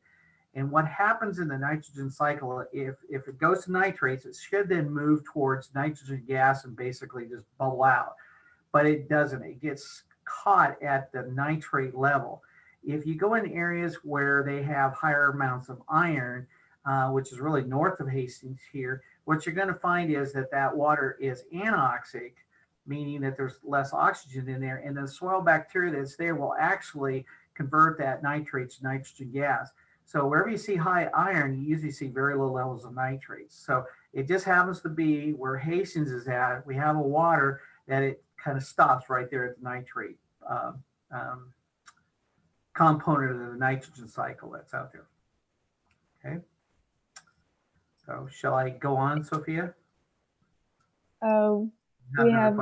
And what happens in the nitrogen cycle, if it goes to nitrates, it should then move towards nitrogen gas and basically just bubble out. But it doesn't. It gets caught at the nitrate level. If you go in areas where they have higher amounts of iron, which is really north of Hastings here, what you're going to find is that water is anoxic, meaning that there's less oxygen in there, and the soil bacteria that's there will actually convert that nitrate to nitrogen gas. So wherever you see high iron, you usually see very low levels of nitrates. So it just happens to be where Hastings is at. We have a water that it kind of stops right there at the nitrate component of the nitrogen cycle that's out there. Okay. So shall I go on, Sophia? We have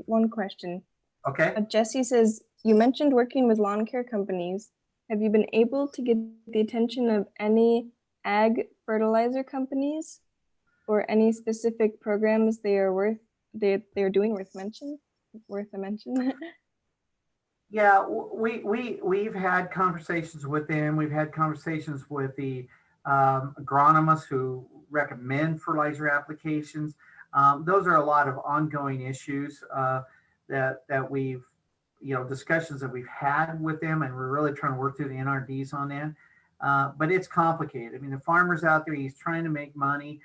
one question. Okay. Jesse says, you mentioned working with lawn care companies. Have you been able to get the attention of any ag fertilizer companies or any specific programs they're doing worth a mention? Yeah, we've had conversations with them. We've had conversations with the agronomists who recommend fertilizer applications. Those are a lot of ongoing issues that we've, discussions that we've had with them, and we're really trying to work through the NRDs on that. But it's complicated. I mean, the farmer's out there, he's trying to make money.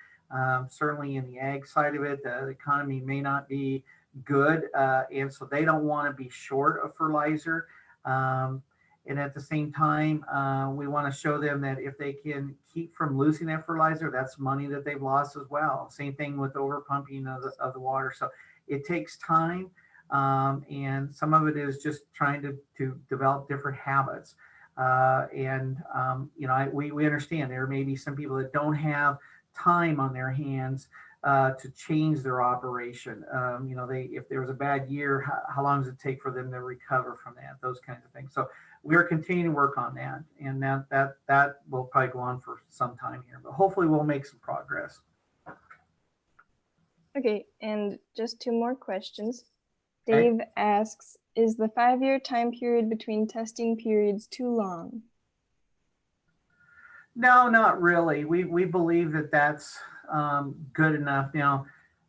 Certainly in the ag side of it, the economy may not be good. And so they don't want to be short of fertilizer. And at the same time, we want to show them that if they can keep from losing that fertilizer, that's money that they've lost as well. Same thing with overpumping of the water. So it takes time. And some of it is just trying to develop different habits. We understand there may be some people that don't have time on their hands to change their operation. If there was a bad year, how long does it take for them to recover from that? Those kinds of things. So we're continuing to work on that, and that will probably go on for some time here, but hopefully we'll make some progress. Okay, and just two more questions. Dave asks, Is the 5-year time period between testing periods too long? No, not really. We believe that that's good enough. Now,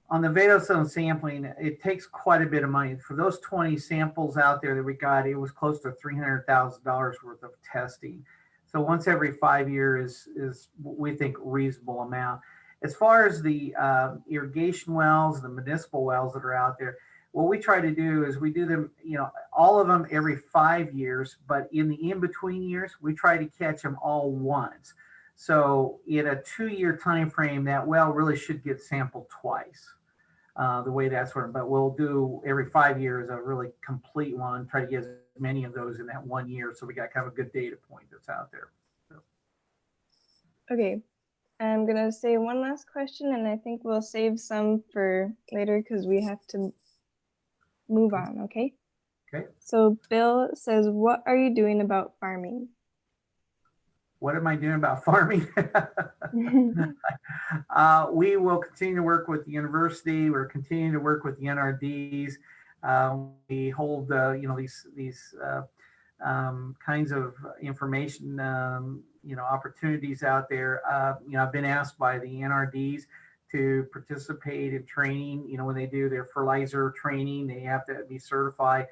on the vadosome sampling, it takes quite a bit of money. For those 20 samples out there that we got, it was close to $300,000 worth of testing. So once every 5 years is we think reasonable amount. As far as the irrigation wells, the municipal wells that are out there, what we try to do is we do them, all of them every 5 years, but in the in-between years, we try to catch them all once. So in a 2-year time frame, that well really should get sampled twice. The way that's working, but we'll do every 5 years a really complete one, try to get as many of those in that 1 year. So we got kind of a good data point that's out there. So. Okay, I'm gonna say one last question, and I think we'll save some for later because we have to move on, okay? Okay. So Bill says, what are you doing about farming? What am I doing about farming? We will continue to work with the university. We're continuing to work with the NRDs. We hold, these kinds of information, opportunities out there. I've been asked by the NRDs to participate in training. When they do their fertilizer training, they have to be certified.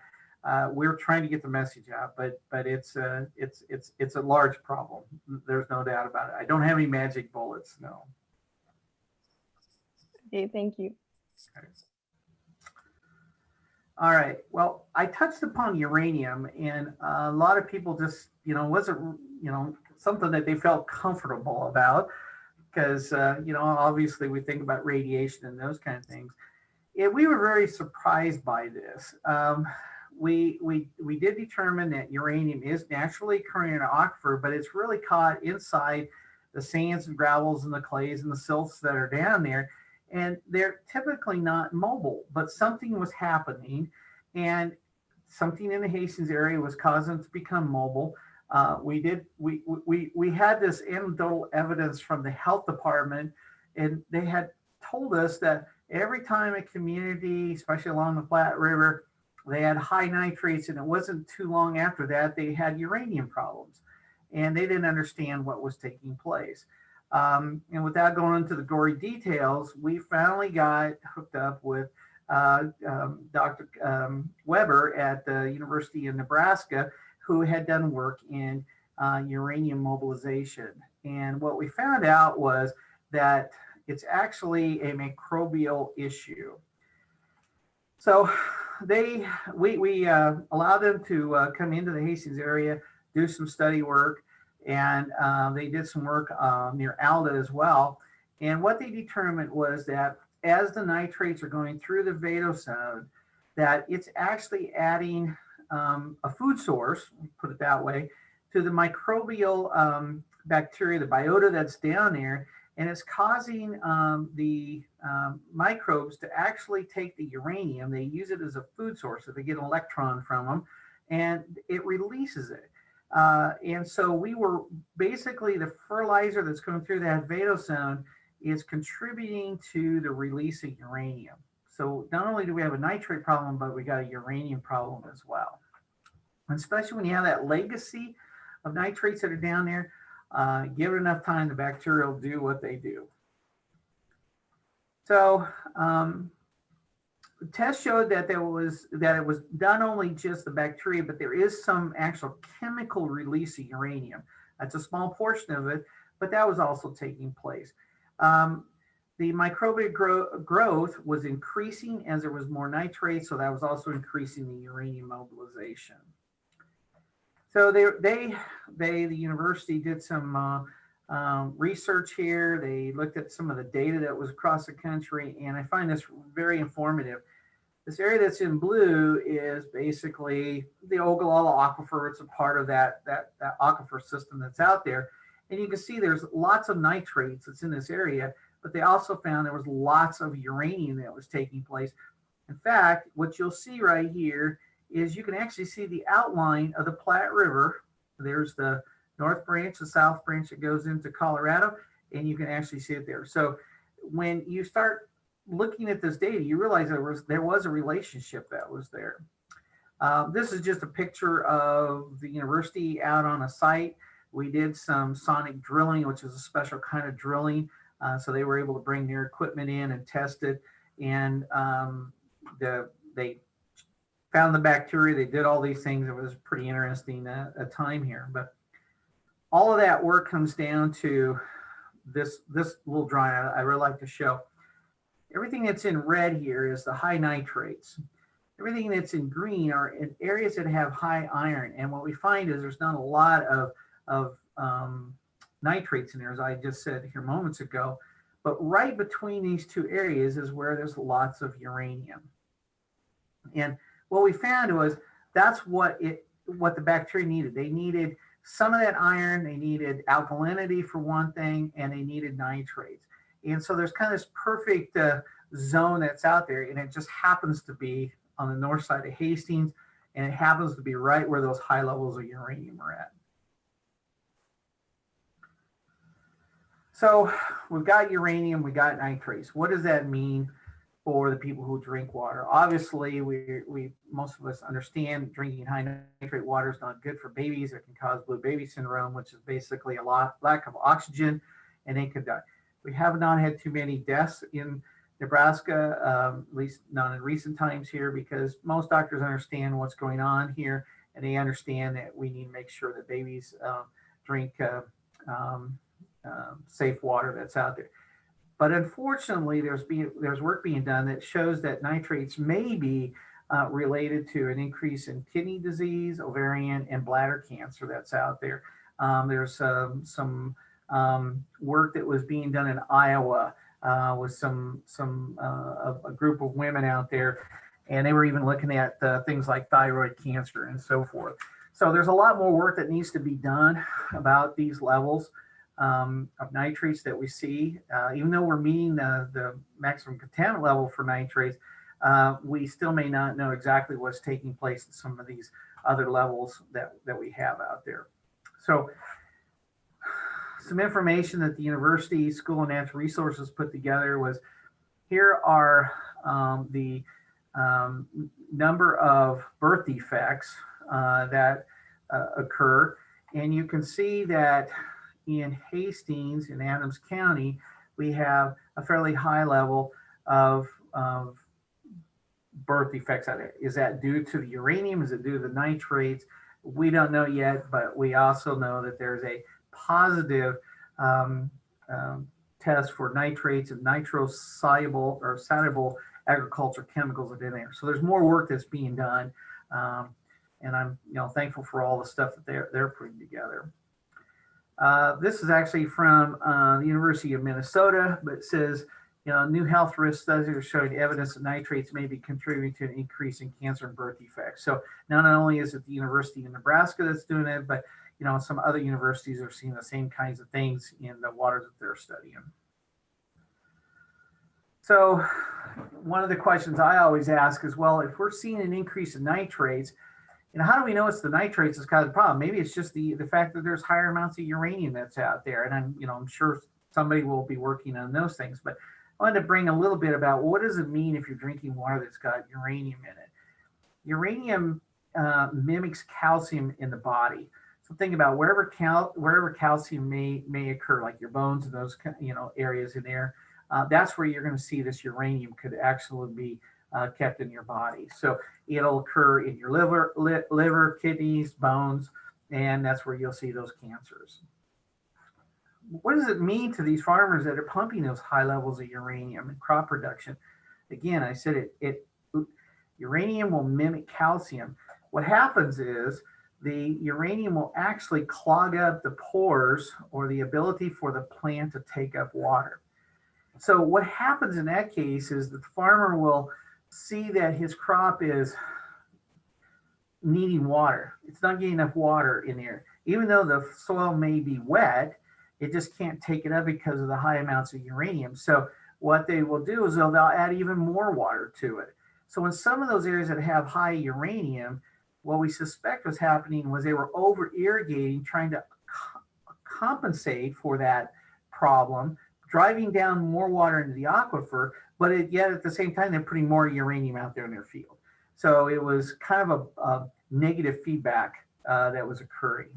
We're trying to get the message out, but it's a large problem. There's no doubt about it. I don't have any magic bullets, no. Okay, thank you. Okay. All right. Well, I touched upon uranium, and a lot of people just, wasn't, something that they felt comfortable about because, obviously we think about radiation and those kind of things. We were very surprised by this. We did determine that uranium is naturally occurring in an aquifer, but it's really caught inside the sands and gravels and the clays and the silts that are down there. And they're typically not mobile, but something was happening, and something in the Hastings area was causing it to become mobile. We had this anecdotal evidence from the health department, and they had told us that every time a community, especially along the Platte River, they had high nitrates, and it wasn't too long after that they had uranium problems, and they didn't understand what was taking place. And without going into the gory details, we finally got hooked up with Dr. Weber at the University of Nebraska, who had done work in uranium mobilization. And what we found out was that it's actually a microbial issue. So we allowed them to come into the Hastings area, do some study work, and they did some work near Alda as well. And what they determined was that as the nitrates are going through the vadosome, that it's actually adding a food source, put it that way, to the microbial bacteria, the biota that's down there, and it's causing the microbes to actually take the uranium. They use it as a food source, so they get an electron from them, and it releases it. And so we were basically, the fertilizer that's going through that vadosome is contributing to the release of uranium. So not only do we have a nitrate problem, but we got a uranium problem as well. And especially when you have that legacy of nitrates that are down there, give it enough time, the bacteria will do what they do. So the test showed that it was not only just the bacteria, but there is some actual chemical release of uranium. That's a small portion of it, but that was also taking place. The microbial growth was increasing as there was more nitrate, so that was also increasing the uranium mobilization. So the university did some research here. They looked at some of the data that was across the country, and I find this very informative. This area that's in blue is basically the Ogallala Aquifer. It's a part of that aquifer system that's out there. And you can see there's lots of nitrates that's in this area, but they also found there was lots of uranium that was taking place. In fact, what you'll see right here is you can actually see the outline of the Platte River. There's the north branch, the south branch that goes into Colorado, and you can actually see it there. So when you start looking at this data, you realize there was a relationship that was there. This is just a picture of the university out on a site. We did some sonic drilling, which is a special kind of drilling. So they were able to bring their equipment in and test it. And they found the bacteria. They did all these things. It was pretty interesting a time here. But all of that work comes down to this little drawing I really like to show. Everything that's in red here is the high nitrates. Everything that's in green are in areas that have high iron. And what we find is there's not a lot of nitrates in there, as I just said here moments ago. But right between these two areas is where there's lots of uranium. And what we found was that's what the bacteria needed. They needed some of that iron, they needed alkalinity for one thing, and they needed nitrates. And so there's kind of this perfect zone that's out there, and it just happens to be on the north side of Hastings, and it happens to be right where those high levels of uranium are at. So we've got uranium, we got nitrates. What does that mean for the people who drink water? Obviously, we most of us understand drinking high nitrate water is not good for babies. It can cause blue baby syndrome, which is basically a lack of oxygen, and they could die. We have not had too many deaths in Nebraska, at least not in recent times here, because most doctors understand what's going on here, and they understand that we need to make sure that babies drink safe water that's out there. But unfortunately, there's work being done that shows that nitrates may be related to an increase in kidney disease, ovarian, and bladder cancer that's out there. There's some work that was being done in Iowa with a group of women out there, and they were even looking at things like thyroid cancer and so forth. So there's a lot more work that needs to be done about these levels of nitrates that we see. Even though we're meeting the maximum contaminant level for nitrates, we still may not know exactly what's taking place at some of these other levels that we have out there. So some information that the University School of Natural Resources put together was, here are the number of birth defects that occur. And you can see that in Hastings, in Adams County, we have a fairly high level of birth defects out there. Is that due to the uranium? Is it due to the nitrates? We don't know yet, but we also know that there's a positive test for nitrates and nitro-soluble or soluble agriculture chemicals that are in there. So there's more work that's being done, and I'm thankful for all the stuff that they're putting together. This is actually from the University of Minnesota, but it says, new health risk studies are showing evidence that nitrates may be contributing to an increase in cancer and birth defects. So not only is it the University of Nebraska that's doing it, but some other universities are seeing the same kinds of things in the waters that they're studying. So one of the questions I always ask is, well, if we're seeing an increase in nitrates, how do we know it's the nitrates that's causing the problem? Maybe it's just the fact that there's higher amounts of uranium that's out there. And I'm sure somebody will be working on those things, but I wanted to bring a little bit about what does it mean if you're drinking water that's got uranium in it. Uranium mimics calcium in the body. So think about wherever calcium may occur, like your bones and those areas in there. That's where you're going to see this uranium could actually be kept in your body. So it'll occur in your liver, kidneys, bones, and that's where you'll see those cancers. What does it mean to these farmers that are pumping those high levels of uranium in crop production? Again, I said uranium will mimic calcium. What happens is the uranium will actually clog up the pores or the ability for the plant to take up water. So what happens in that case is that the farmer will see that his crop is needing water. It's not getting enough water in there. Even though the soil may be wet, it just can't take it up because of the high amounts of uranium. So what they will do is they'll add even more water to it. So in some of those areas that have high uranium, what we suspect was happening was they were over irrigating, trying to compensate for that problem, driving down more water into the aquifer, but yet at the same time, they're putting more uranium out there in their field. So it was kind of a negative feedback that was occurring.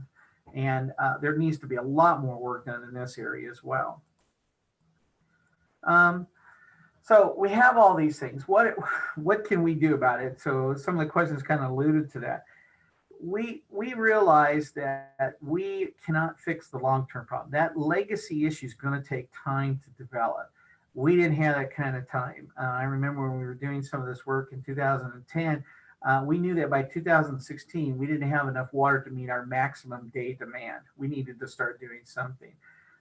And there needs to be a lot more work done in this area as well. So we have all these things. What can we do about it? So some of the questions kind of alluded to that. We realize that we cannot fix the long-term problem. That legacy issue is going to take time to develop. We didn't have that kind of time. I remember when we were doing some of this work in 2010, we knew that by 2016, we didn't have enough water to meet our maximum day demand. We needed to start doing something.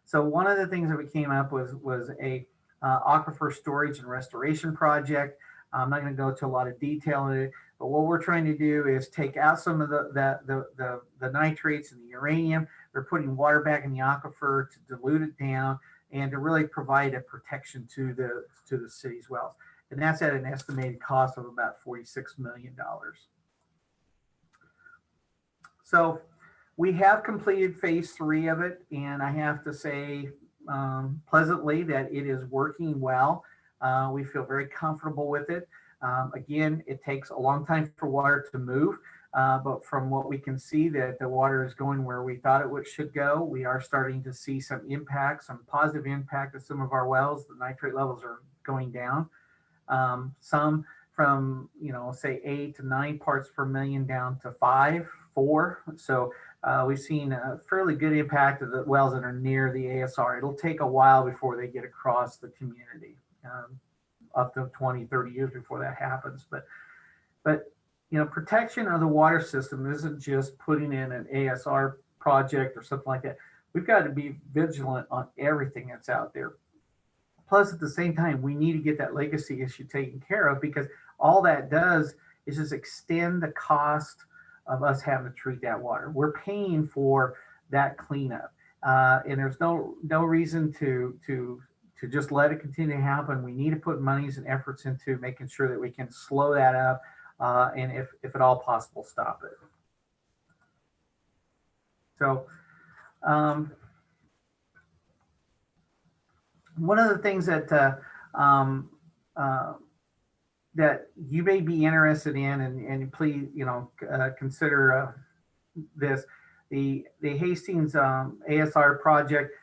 So one of the things that we came up with was a aquifer storage and restoration project. I'm not going to go into a lot of detail on it, but what we're trying to do is take out some of the nitrates and the uranium. They're putting water back in the aquifer to dilute it down and to really provide a protection to the city's wells. And that's at an estimated cost of about $46 million. So we have completed phase 3 of it, and I have to say pleasantly that it is working well. We feel very comfortable with it. Again, it takes a long time for water to move, but from what we can see that the water is going where we thought it should go. We are starting to see some impact, some positive impact of some of our wells. The nitrate levels are going down. Some from, say 8 to 9 parts per million down to 5, 4. So we've seen a fairly good impact of the wells that are near the ASR. It'll take a while before they get across the community, up to 20, 30 years before that happens. But protection of the water system isn't just putting in an ASR project or something like that. We've got to be vigilant on everything that's out there. Plus, at the same time, we need to get that legacy issue taken care of, because all that does is just extend the cost of us having to treat that water. We're paying for that cleanup, and there's no reason to just let it continue to happen. We need to put monies and efforts into making sure that we can slow that up, and if at all possible, stop it. So one of the things that that you may be interested in, and please, consider this. The Hastings ASR project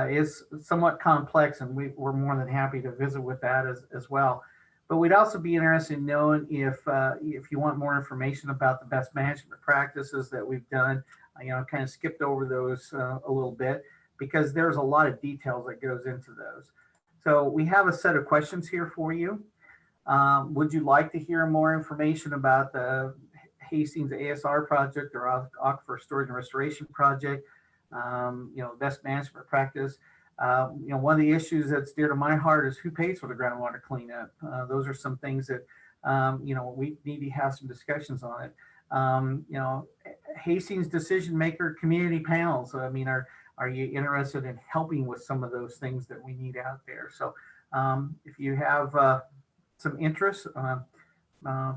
is somewhat complex, and we're more than happy to visit with that as well. But we'd also be interested in knowing if you want more information about the best management practices that we've done. Kind of skipped over those a little bit, because there's a lot of details that goes into those. So we have a set of questions here for you. Would you like to hear more information about the Hastings ASR project or Aquifer Storage and Restoration project? Best management practice. One of the issues that's dear to my heart is who pays for the groundwater cleanup. Those are some things that we need to have some discussions on it. Hastings decision maker community panels. I mean, are you interested in helping with some of those things that we need out there? So if you have some interest,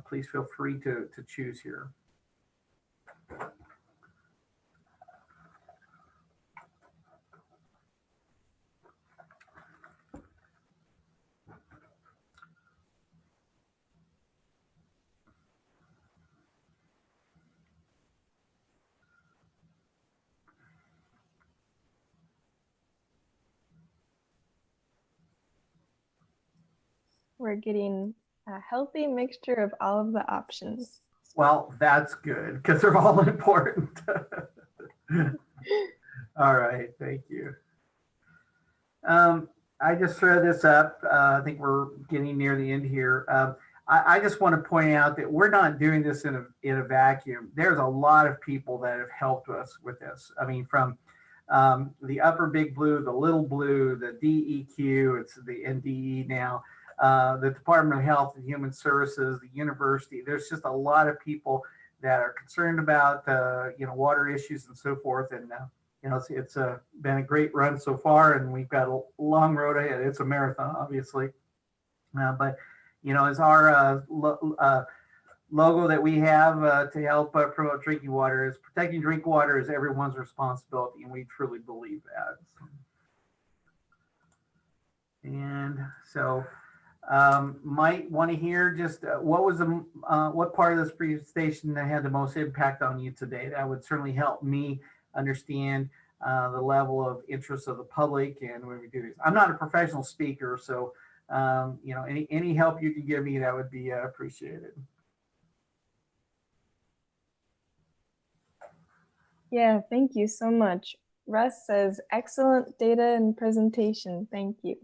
please feel free to choose here. We're getting a healthy mixture of all of the options. Well, that's good, because they're all important. All right, thank you. I just throw this up. I think we're getting near the end here. I just want to point out that we're not doing this in a vacuum. There's a lot of people that have helped us with this. I mean, from the Upper Big Blue, the Little Blue, the DEQ, it's the NDE now, the Department of Health and Human Services, the university. There's just a lot of people that are concerned about water issues and so forth. And it's been a great run so far, and we've got a long road ahead. It's a marathon, obviously, but as our logo that we have to help promote drinking water is protecting drinking water is everyone's responsibility, and we truly believe that. And so might want to hear just what was what part of this presentation that had the most impact on you today. That would certainly help me understand the level of interest of the public and when we do this. I'm not a professional speaker, so you know, any help you can give me, that would be appreciated. Yeah, thank you so much. Russ says, excellent data and presentation. Thank you.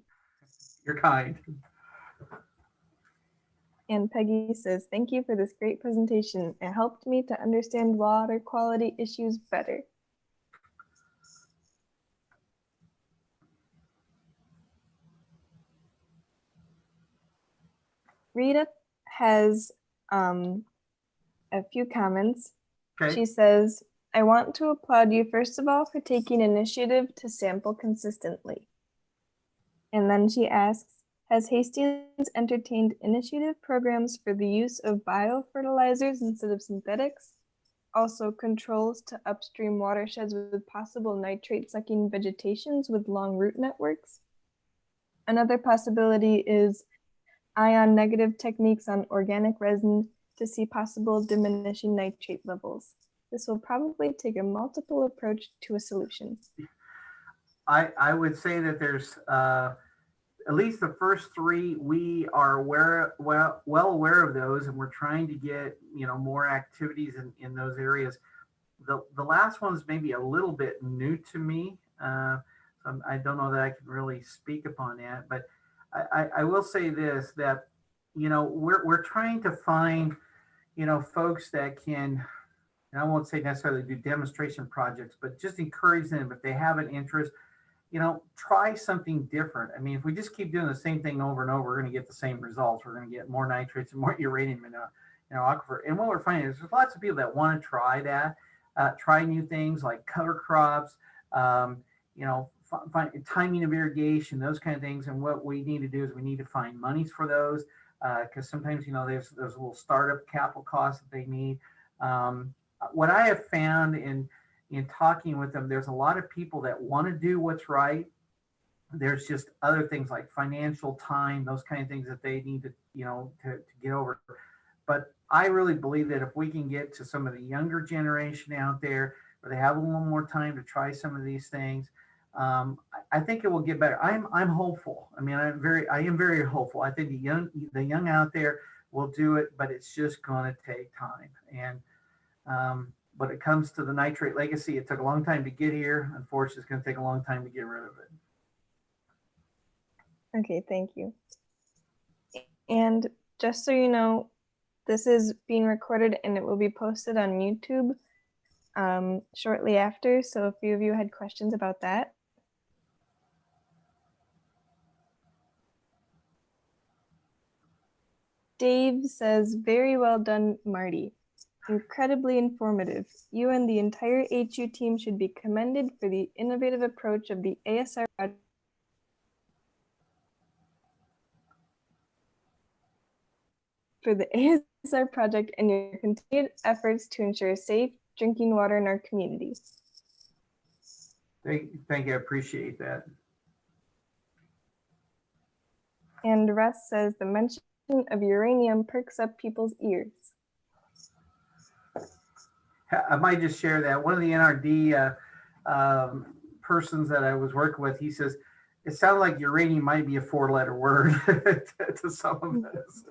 You're kind. And Peggy says, thank you for this great presentation. It helped me to understand water quality issues better. Rita has a few comments. Okay. She says, I want to applaud you, first of all, for taking initiative to sample consistently. And then she asks, has Hastings entertained initiative programs for the use of biofertilizers instead of synthetics? Also controls to upstream watersheds with possible nitrate-sucking vegetations with long root networks? Another possibility is ion-negative techniques on organic resin to see possible diminishing nitrate levels. This will probably take a multiple approach to a solution. I would say that there's at least the first three, we are well aware of those, and we're trying to get, you know, more activities in those areas. The last one is maybe a little bit new to me. So I don't know that I can really speak upon that, but I will say this, that, you know, we're trying to find, you know, folks that can, and I won't say necessarily do demonstration projects, but just encourage them if they have an interest, you know, try something different. I mean, if we just keep doing the same thing over and over, we're going to get the same results. We're going to get more nitrates and more uranium in aquifer. And what we're finding is there's lots of people that want to try that, try new things like cover crops, you know, find timing of irrigation, those kind of things. And what we need to do is we need to find monies for those, because sometimes, you know, there's a little startup capital costs that they need. What I have found in talking with them, there's a lot of people that want to do what's right. There's just other things like financial time, those kind of things that they need to, you know, to get over. But I really believe that if we can get to some of the younger generation out there where they have a little more time to try some of these things, I think it will get better. I'm hopeful. I mean, I am very hopeful. I think the young out there will do it, but it's just going to take time. And when it comes to the nitrate legacy, it took a long time to get here. Unfortunately, it's going to take a long time to get rid of it. Okay, thank you. And just so you know, this is being recorded and it will be posted on YouTube shortly after. So a few of you had questions about that. Dave says, very well done, Marty. Incredibly informative. You and the entire HU team should be commended for the innovative approach of the ASR project and your continued efforts to ensure safe drinking water in our community. Thank you. I appreciate that. And Russ says the mention of uranium perks up people's ears. I might just share that one of the NRD persons that I was working with, he says, it sounded like uranium might be a 4-letter word to some of us.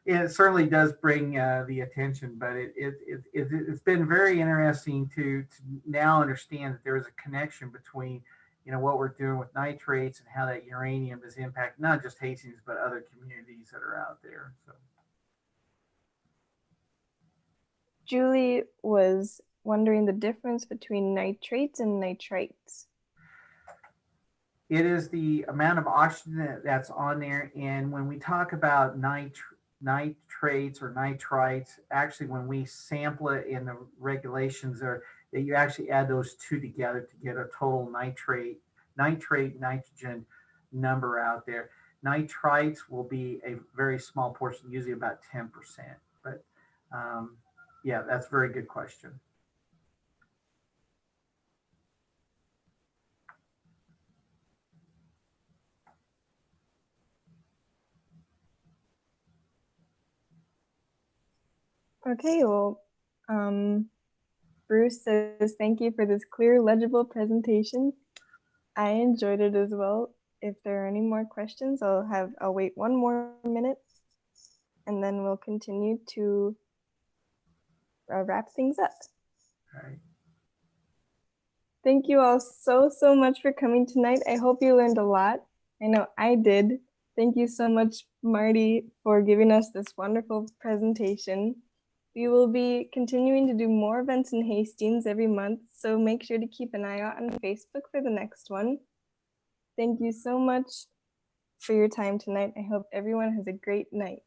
It certainly does bring the attention, but it's been very interesting to now understand that there is a connection between, you know, what we're doing with nitrates and how that uranium is impacting not just Hastings, but other communities that are out there. So. Julie was wondering the difference between nitrates and nitrites. It is the amount of oxygen that's on there. And when we talk about nitrates or nitrites, actually, when we sample it in the regulations are that you actually add those two together to get a total nitrate nitrogen number out there. Nitrites will be a very small portion, usually about 10%. But yeah, that's a very good question. Okay, well, Bruce says, thank you for this clear, legible presentation. I enjoyed it as well. If there are any more questions, I'll wait 1 more minute and then we'll continue to wrap things up. All right. Thank you all so much for coming tonight. I hope you learned a lot. I know I did. Thank you so much, Marty, for giving us this wonderful presentation. We will be continuing to do more events in Hastings every month, so make sure to keep an eye out on Facebook for the next one. Thank you so much for your time tonight. I hope everyone has a great night.